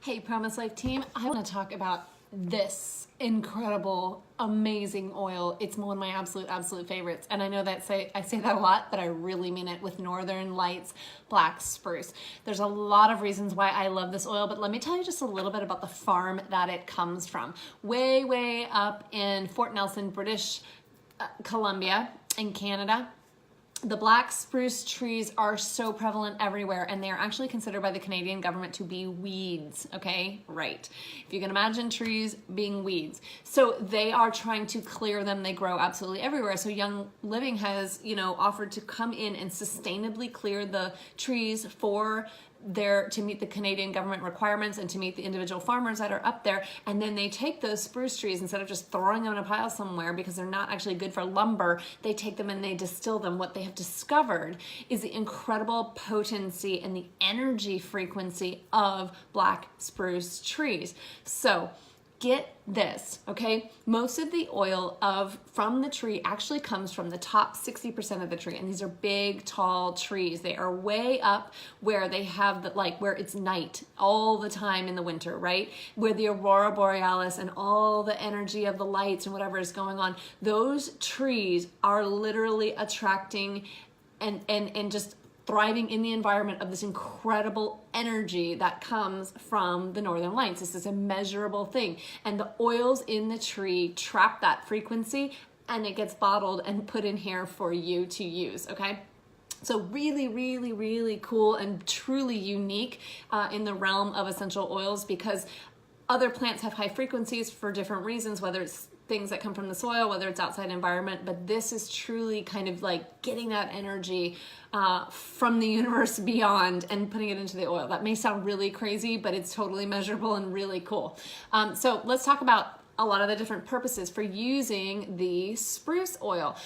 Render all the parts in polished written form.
Hey, Promise Life team, I want to talk about this incredible, amazing oil. It's one of my absolute favorites. And I know that I say that a lot, but I really mean it with Northern Lights Black Spruce. There's a lot of reasons why I love this oil, but let me tell you just a little bit about the farm that it comes from. Way up in Fort Nelson, British Columbia in Canada. The black spruce trees are so prevalent everywhere, and they are actually considered by the Canadian government to be weeds, okay? Right. If you can imagine trees being weeds. So they are trying to clear them. They grow absolutely everywhere. So Young Living has, offered to come in and sustainably clear the trees to meet the Canadian government requirements and to meet the individual farmers that are up there. And then they take those spruce trees, instead of just throwing them in a pile somewhere because they're not actually good for lumber, they take them and they distill them. What they have discovered is the incredible potency and the energy frequency of black spruce trees. So get this, okay? Most of the oil from the tree actually comes from the top 60% of the tree. And these are big, tall trees. They are way up where they have where it's night all the time in the winter, right? Where the aurora borealis and all the energy of the lights and whatever is going on, those trees are literally attracting and just thriving in the environment of this incredible energy that comes from the northern lights. This is a measurable thing. And the oils in the tree trap that frequency, and it gets bottled and put in here for you to use, okay? So really cool and truly unique in the realm of essential oils, because other plants have high frequencies for different reasons, whether it's things that come from the soil, whether it's outside environment, but this is truly kind of like getting that energy from the universe beyond and putting it into the oil. That may sound really crazy, but it's totally measurable and really cool. So let's talk about a lot of the different purposes for using the spruce oil.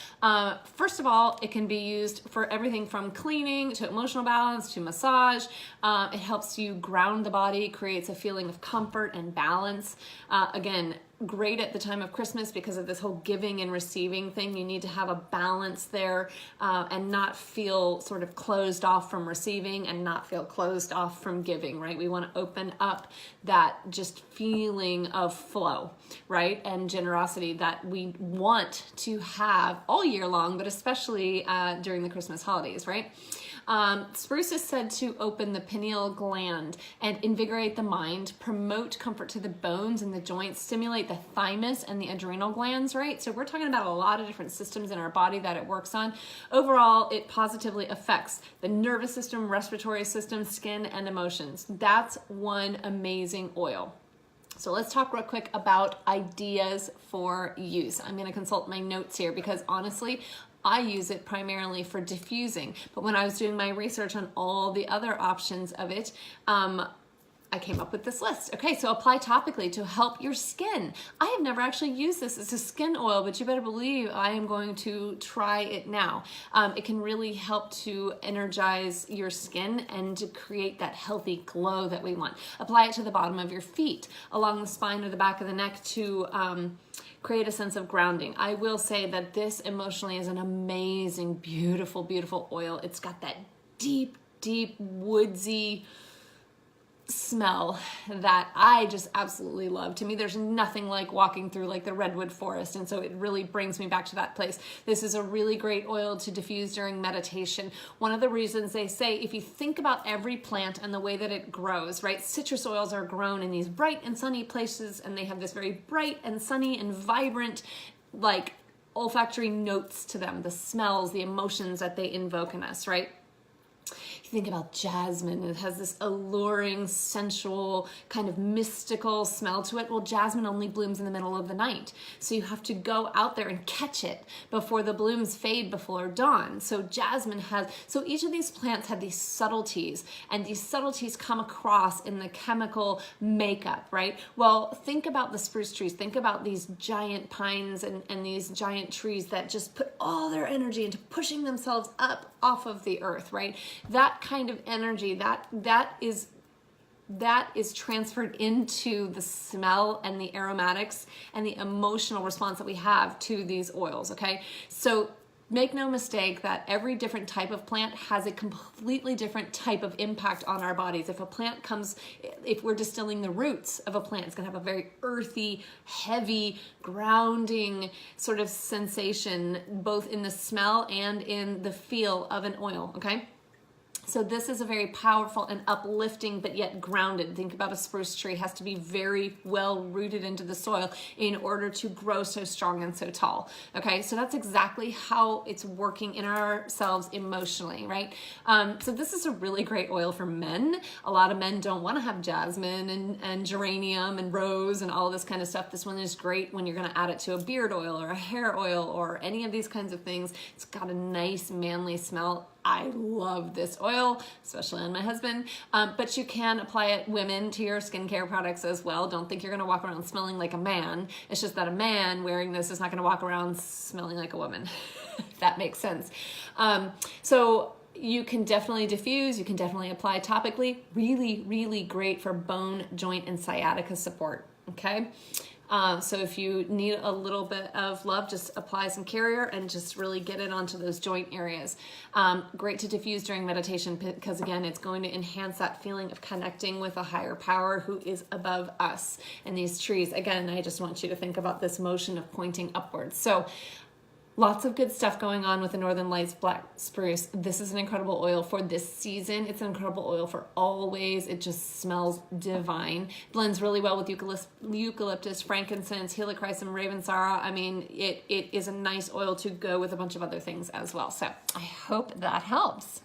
First of all, it can be used for everything from cleaning to emotional balance to massage. It helps you ground the body, creates a feeling of comfort and balance. Again, great at the time of Christmas because of this whole giving and receiving thing. You need to have a balance there and not feel sort of closed off from receiving and not feel closed off from giving, right? We want to open up that just feeling of flow, right? And generosity that we want to have all year long, but especially during the Christmas holidays, right? Spruce is said to open the pineal gland and invigorate the mind, promote comfort to the bones and the joints, stimulate the thymus and the adrenal glands, right? So we're talking about a lot of different systems in our body that it works on. Overall, it positively affects the nervous system, respiratory system, skin, and emotions. That's one amazing oil. So let's talk real quick about ideas for use. I'm going to consult my notes here because honestly, I use it primarily for diffusing. But when I was doing my research on all the other options of it, I came up with this list. Okay, so apply topically to help your skin. I have never actually used this as a skin oil, but you better believe I am going to try it now. It can really help to energize your skin and to create that healthy glow that we want. Apply it to the bottom of your feet, along the spine or the back of the neck to create a sense of grounding. I will say that this emotionally is an amazing, beautiful oil. It's got that deep woodsy smell that I just absolutely love. To me, there's nothing like walking through like the redwood forest, and so it really brings me back to that place. This is a really great oil to diffuse during meditation. One of the reasons they say, if you think about every plant and the way that it grows, right? Citrus oils are grown in these bright and sunny places, and they have this very bright and sunny and vibrant, like olfactory notes to them, the smells, the emotions that they invoke in us, right? You think about jasmine, it has this alluring, sensual, kind of mystical smell to it. Well, jasmine only blooms in the middle of the night. So you have to go out there and catch it before the blooms fade before dawn. So each of these plants have these subtleties, and these subtleties come across in the chemical makeup, right? Well, think about the spruce trees. Think about these giant pines and these giant trees that just put all their energy into pushing themselves up off of the earth, right? That kind of energy, that is transferred into the smell and the aromatics and the emotional response that we have to these oils, okay? So make no mistake that every different type of plant has a completely different type of impact on our bodies. If a plant comes, if we're distilling the roots of a plant, it's going to have a very earthy, heavy, grounding sort of sensation, both in the smell and in the feel of an oil, okay? So this is a very powerful and uplifting, but yet grounded. Think about a spruce tree. It has to be very well rooted into the soil in order to grow so strong and so tall. Okay, so that's exactly how it's working in ourselves emotionally, right? So this is a really great oil for men. A lot of men don't want to have jasmine and geranium and rose and all this kind of stuff. This one is great when you're going to add it to a beard oil or a hair oil or any of these kinds of things. It's got a nice manly smell. I love this oil, especially on my husband, but you can apply it, women, to your skincare products as well. Don't think you're gonna walk around smelling like a man. It's just that a man wearing this is not gonna walk around smelling like a woman, if that makes sense. So you can definitely diffuse, you can definitely apply topically. Really, really great for bone, joint, and sciatica support, okay? So if you need a little bit of love, just apply some carrier and just really get it onto those joint areas. Great to diffuse during meditation because, again, it's going to enhance that feeling of connecting with a higher power who is above us. And these trees, again, I just want you to think about this motion of pointing upwards. So lots of good stuff going on with the Northern Lights Black Spruce. This is an incredible oil for this season. It's an incredible oil for always. It just smells divine. Blends really well with eucalyptus, frankincense, helichrysum, ravensara. I mean, it is a nice oil to go with a bunch of other things as well. So I hope that helps.